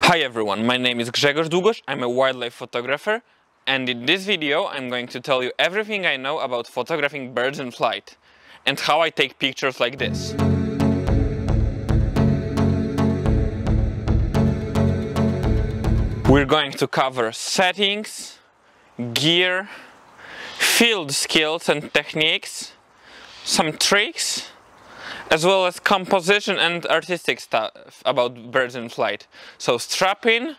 Hi everyone, my name is Grzegorz Długosz, I'm a wildlife photographer, and in this video I'm going to tell you everything I know about photographing birds in flight and how I take pictures like this. We're going to cover settings, gear, field skills and techniques, some tricks, as well as composition and artistic stuff about birds in flight. So strap in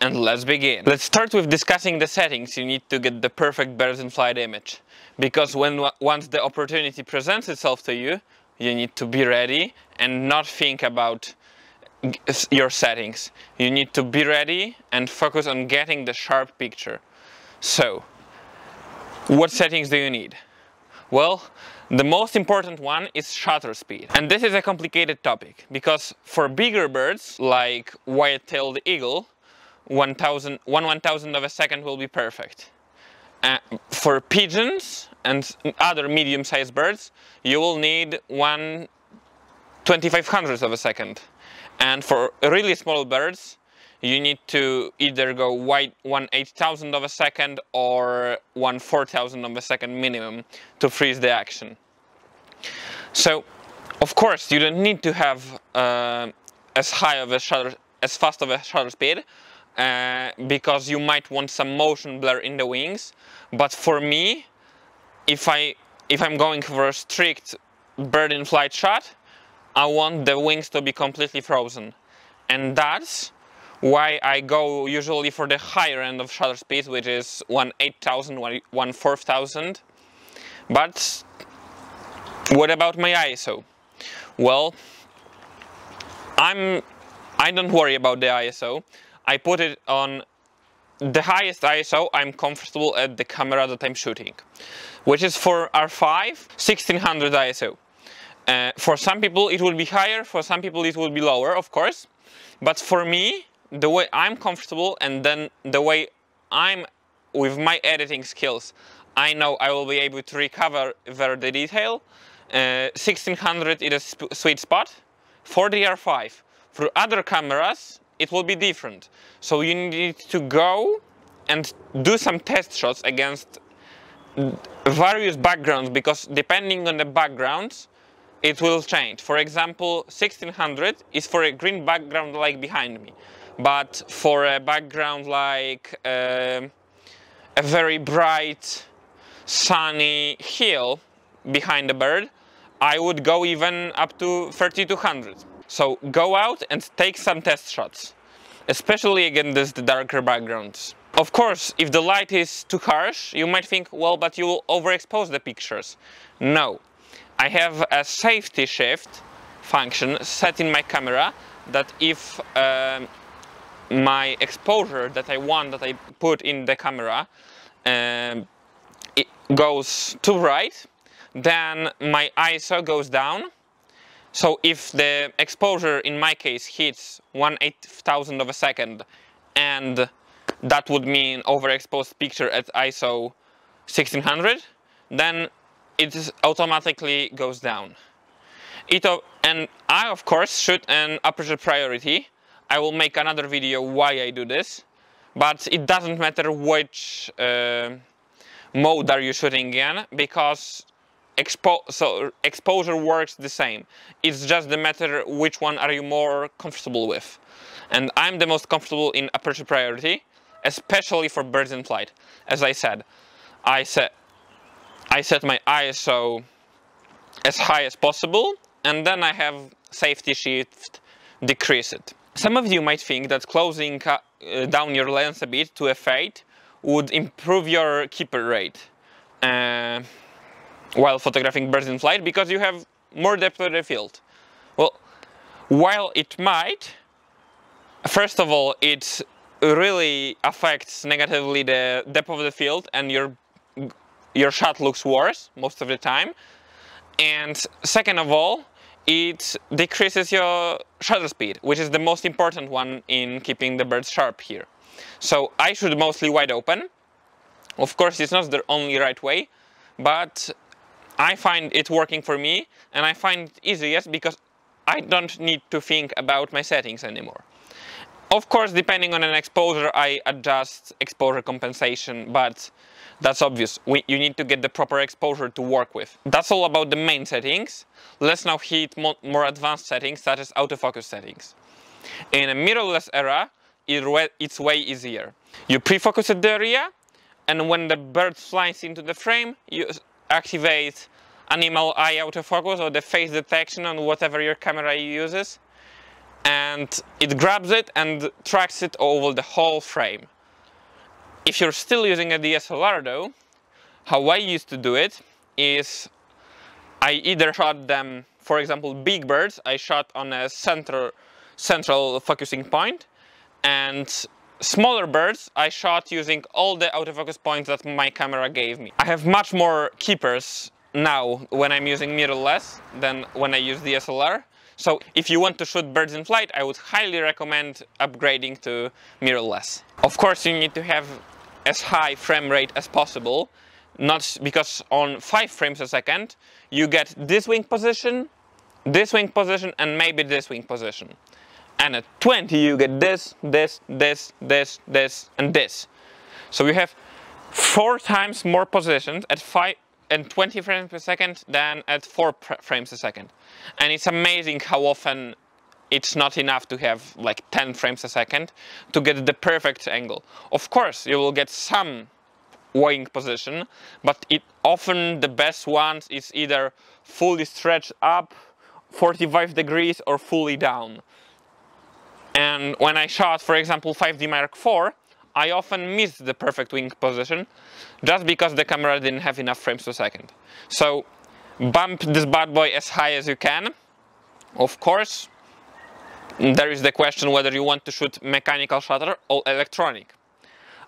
and let's begin. Let's start with discussing the settings you need to get the perfect birds in flight image. Because once the opportunity presents itself to you, you need to be ready and not think about your settings. You need to be ready and focus on getting the sharp picture. So, what settings do you need? Well, the most important one is shutter speed. And this is a complicated topic, because for bigger birds, like white-tailed eagle, 1/1000 of a second will be perfect. For pigeons and other medium-sized birds, you will need 1/2500th of a second. And for really small birds, you need to either go 1/8000 of a second or 1/4000 of a second minimum to freeze the action. So, of course, you don't need to have as fast of a shutter speed, because you might want some motion blur in the wings. But for me, if I'm going for a strict bird in flight shot, I want the wings to be completely frozen, and that's why I go usually for the higher end of shutter speed, which is 1/8000, 1/4000. But what about my ISO? Well, I don't worry about the ISO. I put it on the highest ISO I'm comfortable at the camera that I'm shooting, which is for R5 1600 ISO. For some people it will be higher, for some people it will be lower, of course. But for me, the way I'm comfortable and then the way I'm with my editing skills, I know I will be able to recover the detail. 1600 is a sweet spot for the R5. For other cameras, it will be different. So you need to go and do some test shots against various backgrounds, because depending on the backgrounds, it will change. For example, 1600 is for a green background like behind me. But for a background like a very bright, sunny hill behind the bird, I would go even up to 3200. So go out and take some test shots, especially against the darker backgrounds. Of course, if the light is too harsh, you might think, well, but you will overexpose the pictures. No. I have a safety shift function set in my camera that if my exposure that I put in the camera it goes too bright, then my ISO goes down. So if the exposure in my case hits 1/8000 of a second, and that would mean overexposed picture at ISO 1600, then it automatically goes down. And I of course shoot an aperture priority. I will make another video why I do this, but it doesn't matter which mode are you shooting in, because exposure works the same. It's just the matter which one are you more comfortable with. And I'm the most comfortable in aperture priority, especially for birds in flight. As I said, I set my ISO as high as possible, and then I have safety shift decrease it. Some of you might think that closing down your lens a bit to a fade would improve your keeper rate while photographing birds in flight, because you have more depth of the field. Well, while it might, first of all, it really affects negatively the depth of the field, and your shot looks worse most of the time. And second of all, it decreases your shutter speed, which is the most important one in keeping the birds sharp here. So I shoot mostly wide open. Of course, it's not the only right way, but I find it working for me, and I find it easiest because I don't need to think about my settings anymore. Of course, depending on an exposure, I adjust exposure compensation, but that's obvious. You need to get the proper exposure to work with. That's all about the main settings. Let's now hit more advanced settings, such as autofocus settings. In a mirrorless era, it's way easier. You pre-focus at the area, and when the bird flies into the frame, you activate animal eye autofocus or the face detection on whatever your camera uses, and it grabs it and tracks it over the whole frame. If you're still using a DSLR though, how I used to do it is I either shot them, for example, big birds, I shot on a central focusing point, and smaller birds I shot using all the autofocus points that my camera gave me. I have much more keepers now when I'm using mirrorless than when I use DSLR. So if you want to shoot birds in flight, I would highly recommend upgrading to mirrorless. Of course, you need to have as high frame rate as possible, not because on 5 frames a second, you get this wing position, and maybe this wing position. And at 20, you get this, and this. So you have 4 times more positions at 5 and 20 frames per second than at 4 frames a second. And it's amazing how often it's not enough to have like 10 frames a second to get the perfect angle. Of course, you will get some wing position, but often the best ones is either fully stretched up 45 degrees or fully down. And when I shot, for example, 5D Mark IV, I often missed the perfect wing position just because the camera didn't have enough frames per second. So bump this bad boy as high as you can. Of course, there is the question whether you want to shoot mechanical shutter or electronic.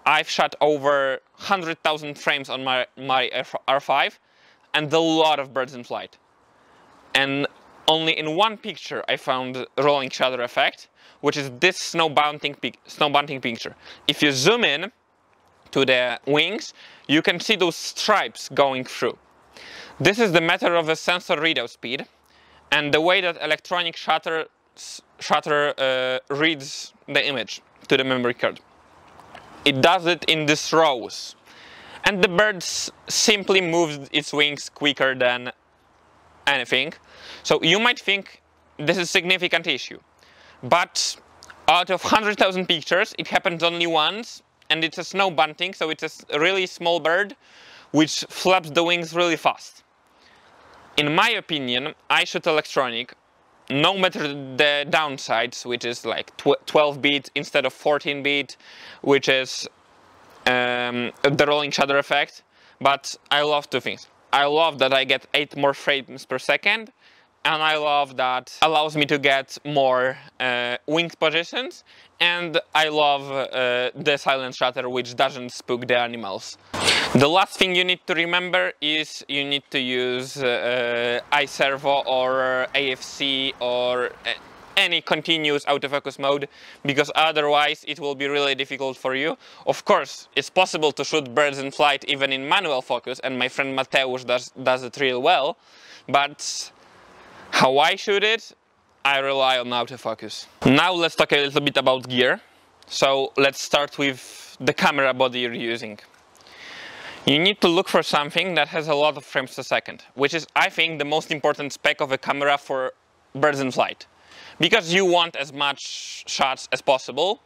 I've shot over 100,000 frames on my R5 and a lot of birds in flight. And only in one picture I found rolling shutter effect, which is this snow bunting picture. If you zoom in to the wings, you can see those stripes going through. This is the matter of a sensor readout speed and the way that electronic shutter reads the image to the memory card. It does it in these rows, and the bird simply moves its wings quicker than anything. So you might think this is a significant issue, but out of 100,000 pictures, it happens only once, and it's a snow bunting, so it's a really small bird which flaps the wings really fast. In my opinion, I shoot electronic, no matter the downsides, which is like 12 beat instead of 14 beat, which is the rolling shutter effect, but I love 2 things. I love that I get 8 more frames per second, and I love that allows me to get more wing positions, and I love the silent shutter, which doesn't spook the animals. The last thing you need to remember is you need to use iServo or AFC or any continuous autofocus mode, because otherwise it will be really difficult for you. Of course, it's possible to shoot birds in flight even in manual focus, and my friend Mateusz does it real well, but how I shoot it, I rely on autofocus. Now let's talk a little bit about gear. So let's start with the camera body you're using. You need to look for something that has a lot of frames per second, which is, I think, the most important spec of a camera for birds in flight. Because you want as much shots as possible,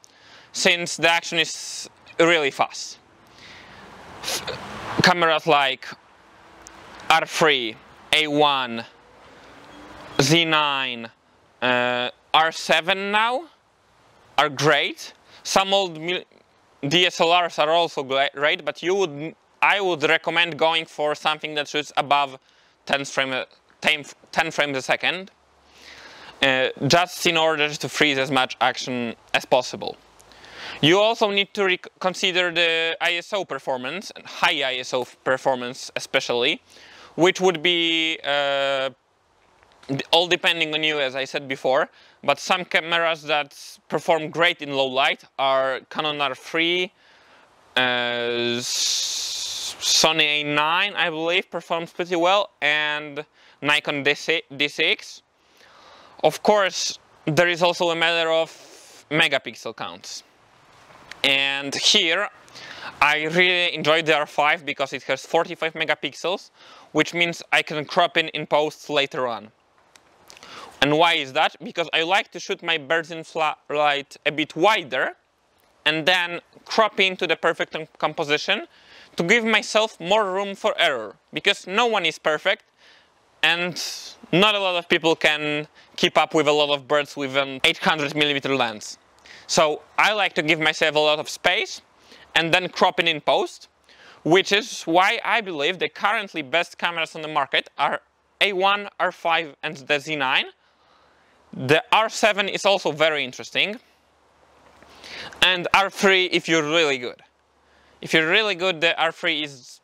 since the action is really fast. Cameras like R3, A1, Z9, R7 now are great. Some old DSLRs are also great, but I would recommend going for something that shoots above 10 frames a second, just in order to freeze as much action as possible. You also need to consider the ISO performance, and high ISO performance especially, which would be all depending on you, as I said before, but some cameras that perform great in low light are Canon R3, Sony A9, I believe, performs pretty well, and Nikon D6. Of course, there is also a matter of megapixel counts. And here I really enjoyed the R5 because it has 45 megapixels, which means I can crop in post later on. And why is that? Because I like to shoot my birds in flight a bit wider and then crop into the perfect composition to give myself more room for error. Because no one is perfect and not a lot of people can keep up with a lot of birds with an 800mm lens. So I like to give myself a lot of space and then crop in post, which is why I believe the currently best cameras on the market are A1, R5 and the Z9. The R7 is also very interesting, and R3 if you're really good. If you're really good, the R3 is,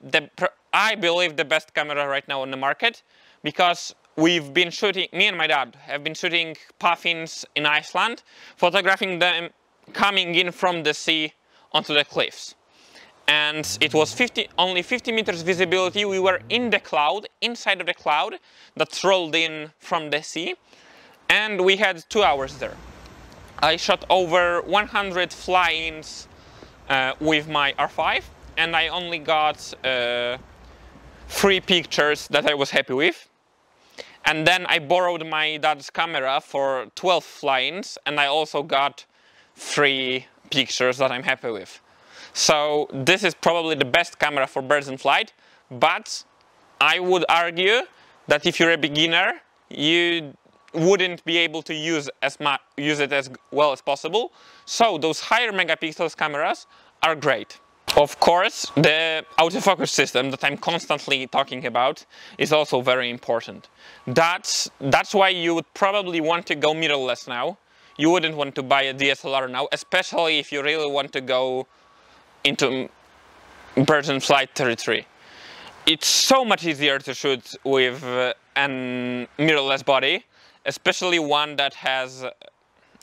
I believe, the best camera right now on the market, because we've been shooting, me and my dad have been shooting puffins in Iceland, photographing them coming in from the sea onto the cliffs. And it was only 50 meters visibility. We were in the cloud, inside of the cloud that rolled in from the sea. And we had 2 hours there. I shot over 100 fly-ins with my R5, and I only got 3 pictures that I was happy with. And then I borrowed my dad's camera for 12 fly-ins, and I also got 3 pictures that I'm happy with. So this is probably the best camera for birds in flight, but I would argue that if you're a beginner, you wouldn't be able to use it as well as possible. So those higher megapixels cameras are great. Of course, the autofocus system that I'm constantly talking about is also very important. That's why you would probably want to go mirrorless now. You wouldn't want to buy a DSLR now, especially if you really want to go into birds in flight territory. It's so much easier to shoot with a mirrorless body, especially one that has,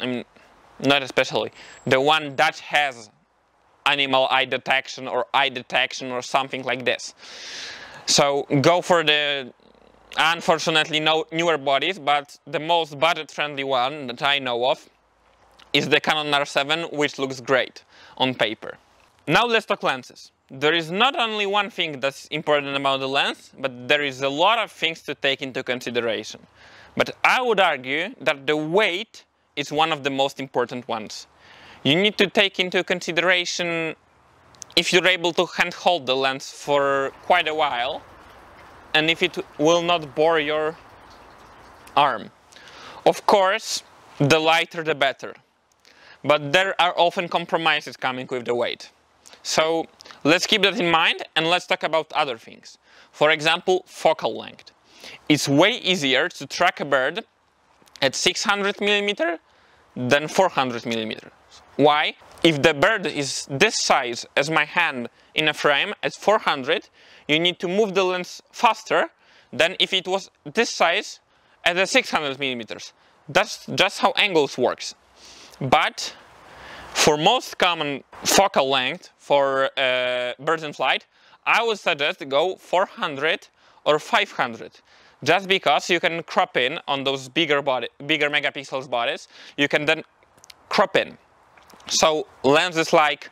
not especially, the one that has animal eye detection or something like this. So go for the, unfortunately, newer bodies, but the most budget-friendly one that I know of is the Canon R7, which looks great on paper. Now let's talk lenses. There is not only one thing that's important about the lens, but there is a lot of things to take into consideration. But I would argue that the weight is one of the most important ones. You need to take into consideration if you're able to handhold the lens for quite a while, and if it will not bore your arm. Of course, the lighter the better, but there are often compromises coming with the weight. So let's keep that in mind and let's talk about other things. For example, focal length. It's way easier to track a bird at 600mm than 400mm. Why? If the bird is this size as my hand in a frame at 400, you need to move the lens faster than if it was this size at the 600mm. That's just how angles works. But for most common focal length for birds in flight, I would suggest to go 400 or 500. Just because you can crop in on those bigger megapixels bodies, you can then crop in. So lenses like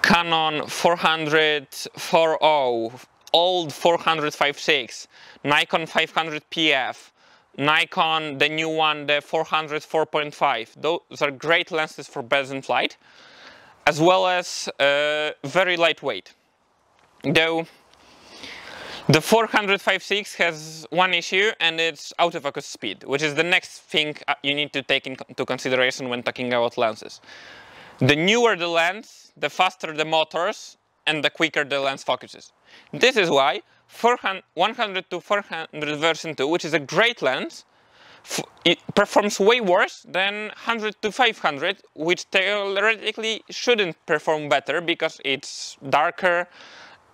Canon 400 4.0, old 400 5.6, Nikon 500 PF, Nikon, the new one, the 400 4.5. Those are great lenses for birds in flight, as well as very lightweight. Though the 400 5.6 has one issue, and it's autofocus speed, which is the next thing you need to take into consideration when talking about lenses. The newer the lens, the faster the motors, and the quicker the lens focuses. This is why 100 to 400 version 2, which is a great lens, it performs way worse than 100 to 500, which theoretically shouldn't perform better because it's darker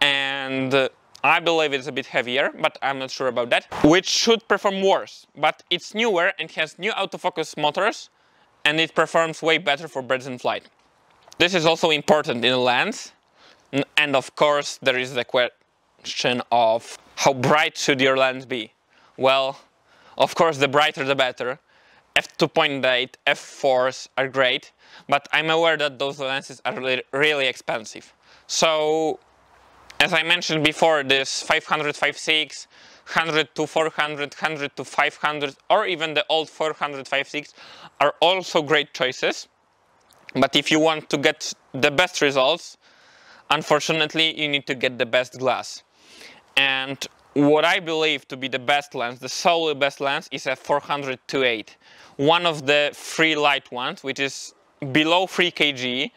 and I believe it's a bit heavier, but I'm not sure about that, which should perform worse. But it's newer and has new autofocus motors, and it performs way better for birds in flight. This is also important in a lens, and of course there is the question of how bright should your lens be. Well, of course the brighter the better, f2.8, f4s are great, but I'm aware that those lenses are really expensive. So, as I mentioned before, this 500 5.6, 100 to 400, 100 to 500, or even the old 400 5.6 are also great choices. But if you want to get the best results, unfortunately, you need to get the best glass. And what I believe to be the best lens, the solely best lens, is a 400 2.8. One of the free light ones, which is below 3 kg.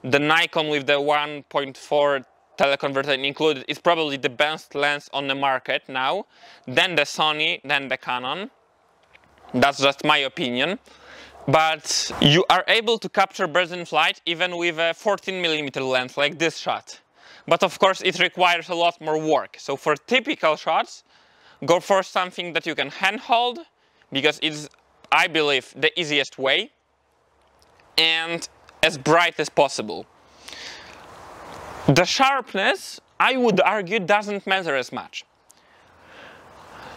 The Nikon with the 1.4 teleconverter included is probably the best lens on the market now. Then the Sony, then the Canon. That's just my opinion. But you are able to capture birds in flight even with a 14mm lens like this shot. But of course it requires a lot more work. So for typical shots, go for something that you can handhold, because it's, I believe, the easiest way, and as bright as possible. The sharpness, I would argue, doesn't matter as much.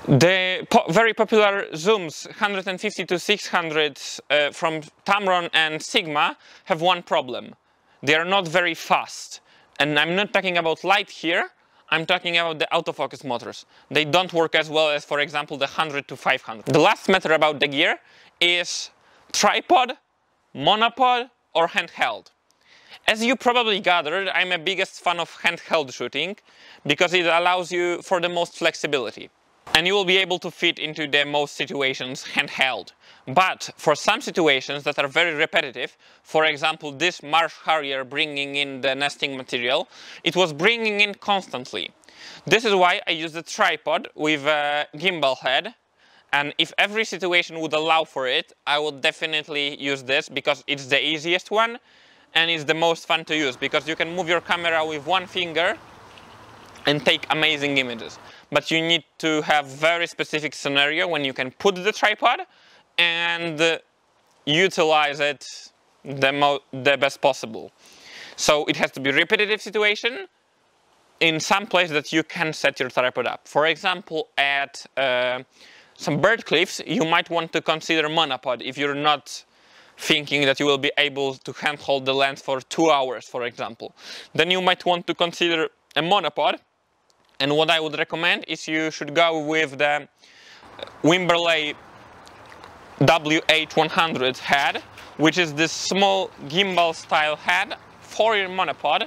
The very popular zooms 150 to 600 from Tamron and Sigma have one problem. They are not very fast. And I'm not talking about light here, I'm talking about the autofocus motors. They don't work as well as, for example, the 100 to 500. The last matter about the gear is tripod, monopod, or handheld. As you probably gathered, I'm a biggest fan of handheld shooting because it allows you for the most flexibility. And you will be able to fit into the most situations handheld. But for some situations that are very repetitive, for example this marsh harrier bringing in the nesting material, it was bringing in constantly. This is why I use a tripod with a gimbal head, and if every situation would allow for it, I would definitely use this because it's the easiest one and it's the most fun to use, because you can move your camera with one finger and take amazing images. But you need to have very specific scenario when you can put the tripod and utilize it the best possible. So it has to be a repetitive situation in some place that you can set your tripod up. For example, at some bird cliffs, you might want to consider monopod if you're not thinking that you will be able to handhold the lens for 2 hours, for example. Then you might want to consider a monopod. And what I would recommend is you should go with the Wimberley W8-100 head, which is this small gimbal style head for your monopod,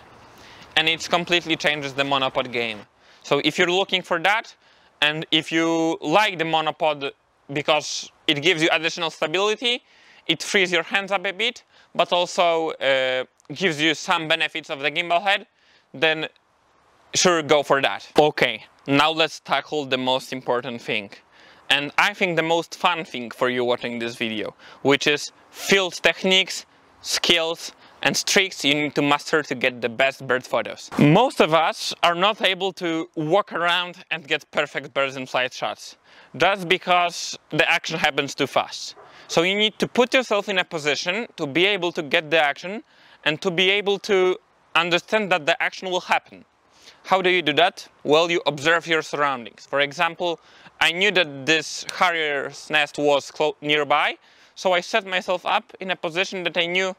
and it completely changes the monopod game. So if you're looking for that, and if you like the monopod because it gives you additional stability, it frees your hands up a bit, but also gives you some benefits of the gimbal head, then sure, go for that. Okay, now let's tackle the most important thing. And I think the most fun thing for you watching this video, which is field techniques, skills, and tricks you need to master to get the best bird photos. Most of us are not able to walk around and get perfect birds in flight shots. That's because the action happens too fast. So you need to put yourself in a position to be able to get the action and to be able to understand that the action will happen. How do you do that? Well, you observe your surroundings. For example, I knew that this harrier's nest was nearby, so I set myself up in a position that I knew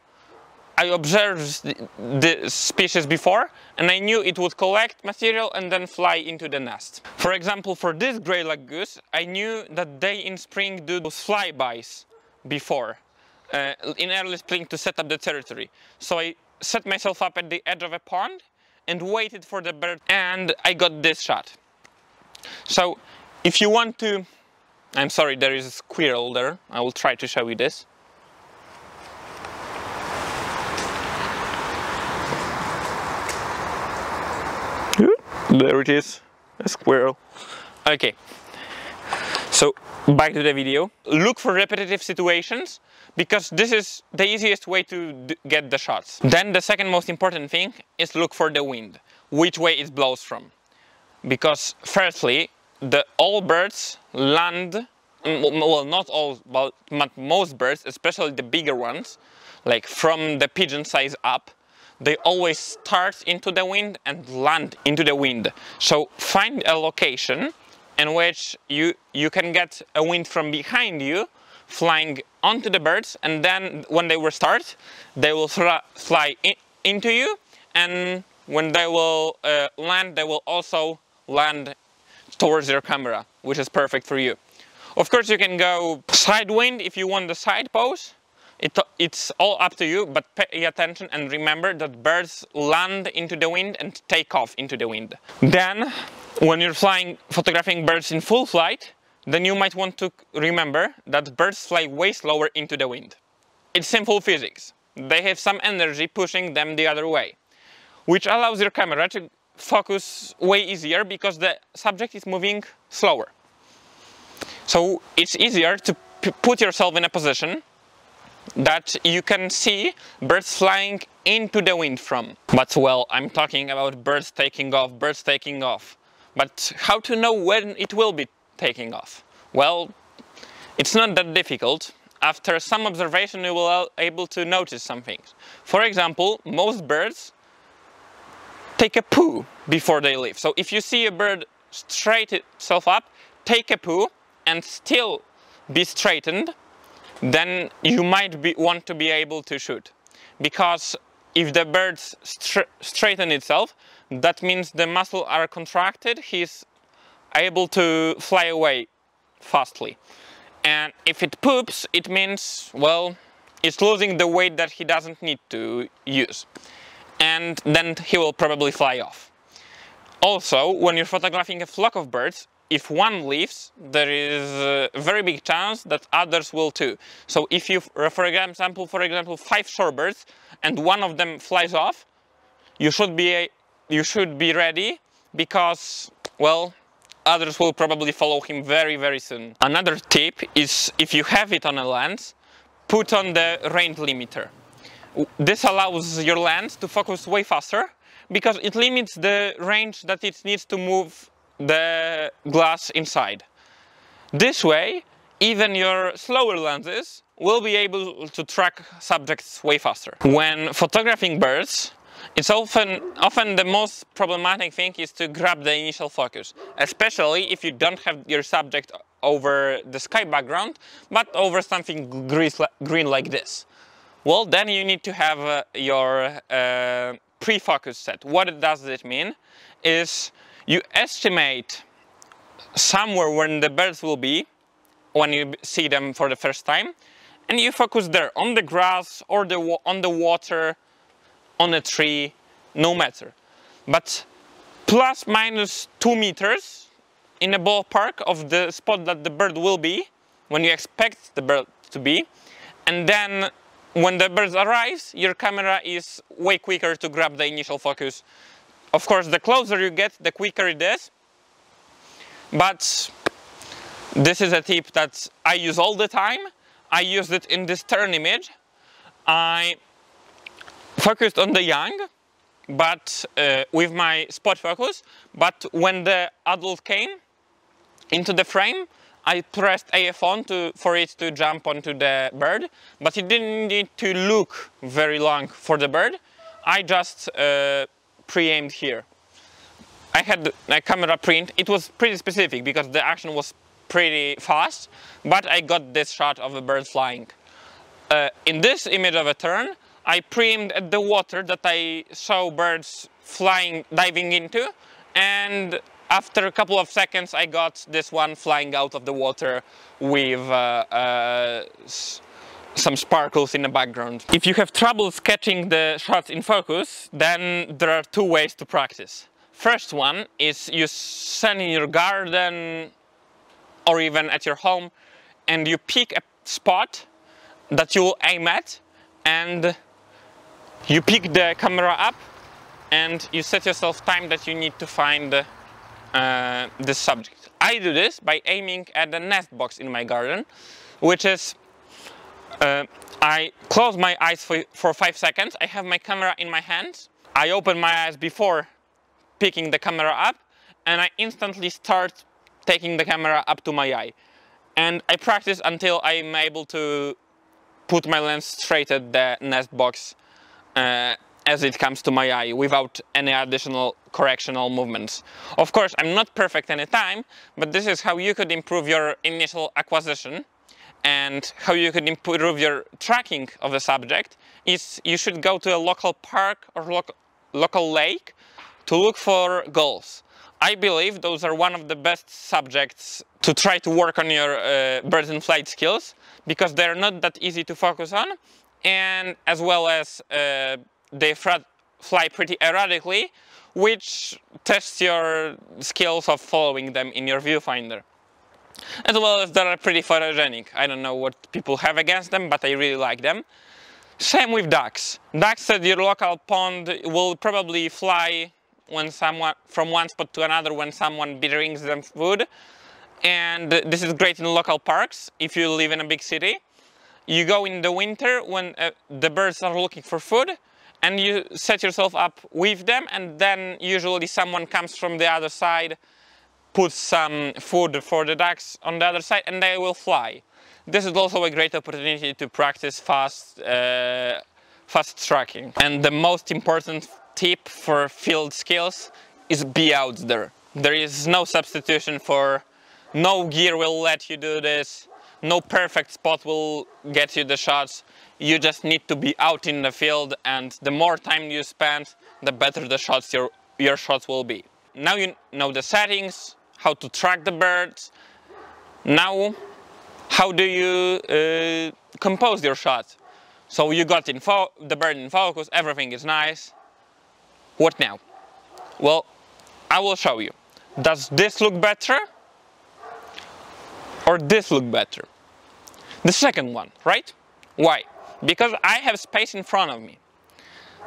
I observed the species before, and I knew it would collect material and then fly into the nest. For example, for this grey-lag goose, I knew that they in spring do those flybys before, in early spring to set up the territory. So I set myself up at the edge of a pond and waited for the bird, and I got this shot. So if you want to, I'm sorry, there is a squirrel there, I will try to show you this. There it is, a squirrel. Okay, so back to the video. Look for repetitive situations, because this is the easiest way to get the shots. Then the second most important thing is look for the wind, which way it blows from. Because firstly, all birds land, well, not all, but most birds, especially the bigger ones, like from the pigeon size up, they always start into the wind and land into the wind. So find a location in which you can get a wind from behind you flying onto the birds, and then when they will start, they will fly into you, and when they will land, they will also land towards your camera, which is perfect for you. Of course, you can go side wind if you want the side pose. It's all up to you, but pay attention and remember that birds land into the wind and take off into the wind. Then, when you're photographing birds in full flight, then you might want to remember that birds fly way slower into the wind. It's simple physics. They have some energy pushing them the other way, which allows your camera to focus way easier because the subject is moving slower. So it's easier to put yourself in a position that you can see birds flying into the wind from. But well, I'm talking about birds taking off. But how to know when it will be taking off? Well, it's not that difficult. After some observation, you will be able to notice some things. For example, most birds take a poo before they leave. So if you see a bird straighten itself up, take a poo, and still be straightened, then you might want to be able to shoot. Because if the bird straighten itself, that means the muscles are contracted, he's able to fly away fastly. And if it poops, it means, well, it's losing the weight that he doesn't need to use. And then he will probably fly off. Also, when you're photographing a flock of birds, if one leaves, there is a very big chance that others will too. So if you, for example, 5 shorebirds and one of them flies off, you should be ready because, well, others will probably follow him very, very soon. Another tip is, if you have it on a lens, put on the range limiter. This allows your lens to focus way faster because it limits the range that it needs to move the glass inside. This way, even your slower lenses will be able to track subjects way faster. When photographing birds, it's often the most problematic thing is to grab the initial focus, especially if you don't have your subject over the sky background, but over something green like this. Well, then you need to have your pre-focus set. What does it mean? Is you estimate somewhere when the birds will be when you see them for the first time, and you focus there on the grass or on the water, on a tree, no matter. But plus minus 2 meters in a ballpark of the spot that the bird will be when you expect the bird to be, and then when the bird arrives, your camera is way quicker to grab the initial focus. Of course, the closer you get, the quicker it is. But this is a tip that I use all the time. I used it in this turn image. I focused on the young, but with my spot focus. But when the adult came into the frame, I pressed AF on for it to jump onto the bird. But it didn't need to look very long for the bird. I just pre-aimed here. I had a camera print. It was pretty specific because the action was pretty fast, but I got this shot of a bird flying. In this image of a turn, I pre-aimed at the water that I saw birds diving into, and after a couple of seconds I got this one flying out of the water with some sparkles in the background. If you have trouble sketching the shots in focus, then there are 2 ways to practice. First one is you stand in your garden or even at your home and you pick a spot that you will aim at, and you pick the camera up and you set yourself time that you need to find the subject. I do this by aiming at the nest box in my garden, which is I close my eyes for 5 seconds, I have my camera in my hands, I open my eyes before picking the camera up, and I instantly start taking the camera up to my eye. And I practice until I'm able to put my lens straight at the nest box as it comes to my eye without any additional correctional movements. Of course, I'm not perfect any time, but this is how you could improve your initial acquisition and how you can improve your tracking of the subject is you should go to a local park or local lake to look for gulls. I believe those are one of the best subjects to try to work on your birds in flight skills, because they're not that easy to focus on, and as well as they fly pretty erratically, which tests your skills of following them in your viewfinder. As well as they are pretty photogenic. I don't know what people have against them, but I really like them. Same with ducks. Ducks at your local pond will probably fly from one spot to another when someone brings them food. And this is great in local parks if you live in a big city. You go in the winter when the birds are looking for food, and you set yourself up with them, and then usually someone comes from the other side, puts some food for the ducks on the other side, and they will fly. This is also a great opportunity to practice fast tracking. And the most important tip for field skills is be out there. There is no substitution for, no gear will let you do this, no perfect spot will get you the shots. You just need to be out in the field, and the more time you spend, the better the shots your shots will be. Now you know the settings, how to track the birds. Now, how do you compose your shot? So you got the bird in focus, everything is nice. What now? Well, I will show you. Does this look better? Or this look better? The second one, right? Why? Because I have space in front of me.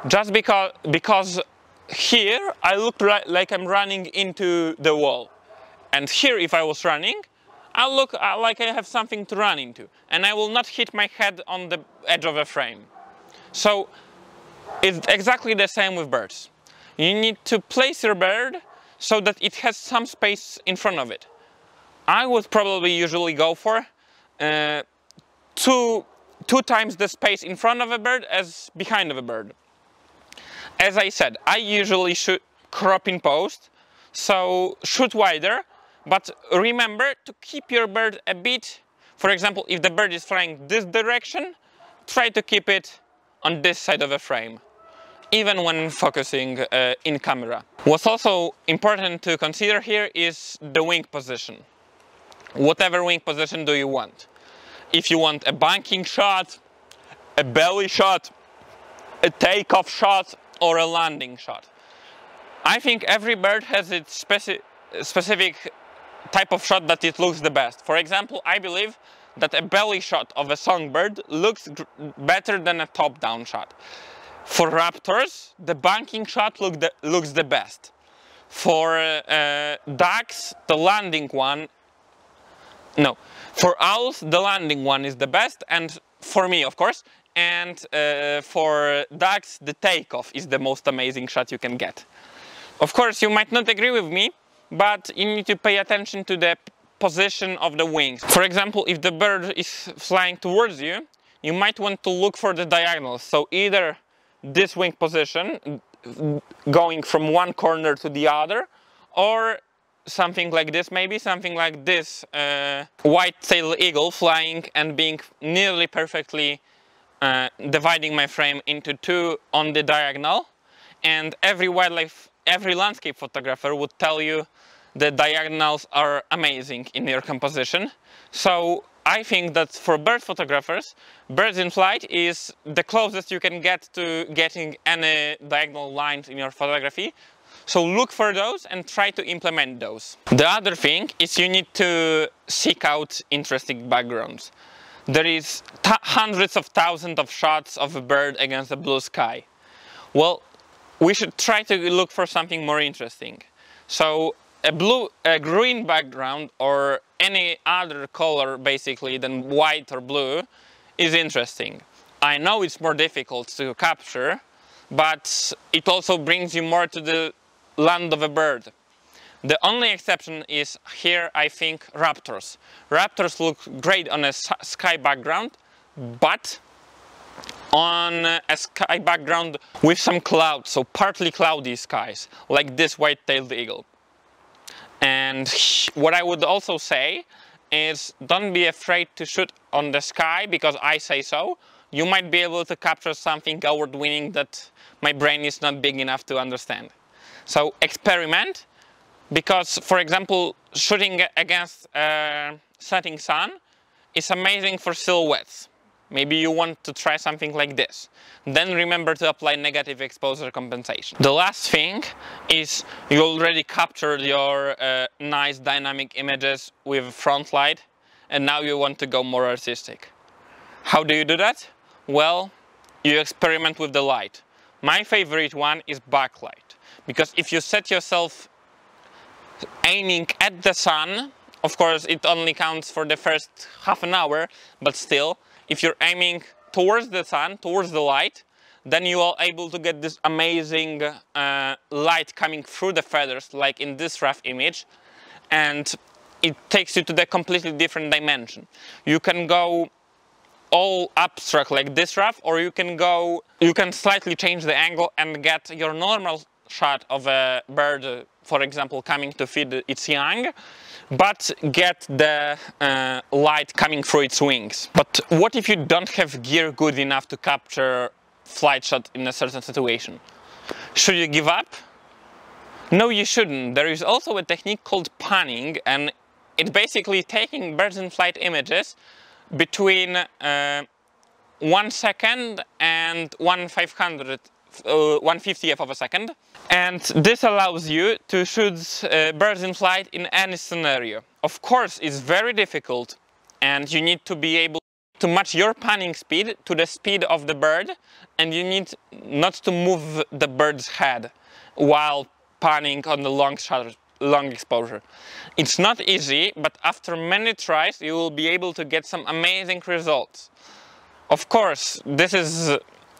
Just because here I look like I'm running into the wall. And here, if I was running, I look like I have something to run into. And I will not hit my head on the edge of a frame. So it's exactly the same with birds. You need to place your bird so that it has some space in front of it. I would probably usually go for two times the space in front of a bird as behind of a bird. As I said, I usually shoot crop in post, so shoot wider, but remember to keep your bird a bit. For example, if the bird is flying this direction, try to keep it on this side of the frame, even when focusing in camera. What's also important to consider here is the wing position. Whatever wing position do you want? If you want a banking shot, a belly shot, a takeoff shot, or a landing shot. I think every bird has its specific type of shot that it looks the best. For example, I believe that a belly shot of a songbird looks better than a top-down shot. For raptors, the banking shot looks the best. For ducks, the landing one... No, for owls, the landing one is the best, and for me, of course. And for ducks, the takeoff is the most amazing shot you can get. Of course, you might not agree with me, but you need to pay attention to the position of the wings. For example, if the bird is flying towards you, you might want to look for the diagonals. So either this wing position, going from one corner to the other, or something like this, maybe something like this white-tailed eagle flying and being nearly perfectly dividing my frame into two on the diagonal. And every landscape photographer would tell you the diagonals are amazing in your composition. So I think that for bird photographers, birds in flight is the closest you can get to getting any diagonal lines in your photography. So look for those and try to implement those. The other thing is you need to seek out interesting backgrounds. There is hundreds of thousands of shots of a bird against a blue sky. Well, we should try to look for something more interesting. So a green background or any other color basically than white or blue is interesting. I know it's more difficult to capture, but it also brings you more to the land of a bird. The only exception is here, I think, raptors. Raptors look great on a sky background, but on a sky background with some clouds, so partly cloudy skies, like this white-tailed eagle. And what I would also say is don't be afraid to shoot on the sky because I say so. You might be able to capture something award-winning that my brain is not big enough to understand. So experiment, because for example, shooting against a setting sun is amazing for silhouettes. Maybe you want to try something like this. Then remember to apply negative exposure compensation. The last thing is you already captured your nice dynamic images with front light, and now you want to go more artistic. How do you do that? Well, you experiment with the light. My favorite one is backlight, because if you set yourself aiming at the sun, of course it only counts for the first half an hour, but still, if you're aiming towards the sun, towards the light, then you are able to get this amazing light coming through the feathers, like in this rough image, and it takes you to the completely different dimension. You can go all abstract like this rough, or you can slightly change the angle and get your normal shot of a bird, for example, coming to feed its young, but get the light coming through its wings. But what if you don't have gear good enough to capture flight shot in a certain situation? Should you give up? No, you shouldn't. There is also a technique called panning, and it's basically taking birds in flight images between 1 second and 1/50th of a second. And this allows you to shoot birds in flight in any scenario. Of course, it's very difficult, and you need to be able to match your panning speed to the speed of the bird, and you need not to move the bird's head while panning on the long exposure. It's not easy, but after many tries you will be able to get some amazing results. Of course,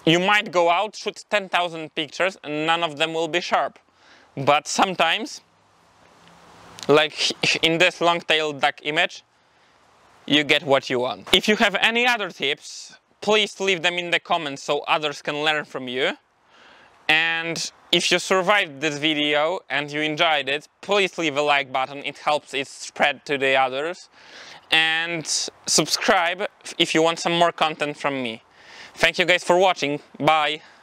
you might go out, shoot 10,000 pictures, and none of them will be sharp. But sometimes, like in this long-tailed duck image, you get what you want. If you have any other tips, please leave them in the comments so others can learn from you. And if you survived this video and you enjoyed it, please leave a like button, it helps it spread to the others. And subscribe if you want some more content from me. Thank you guys for watching, bye!